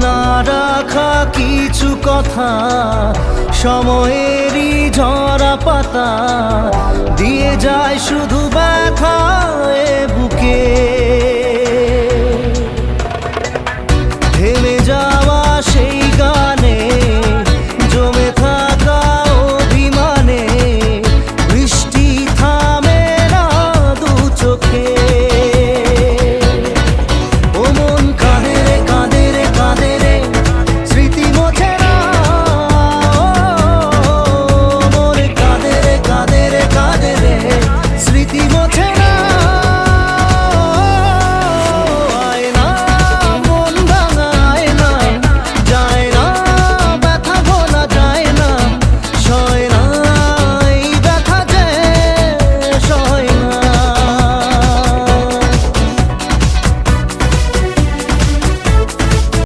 না রাখা কিছু কথা, সময়েরই ঝরা পাতা দিয়ে যায় শুধু ব্যথা এ বুকে। থেমে যাওয়া সে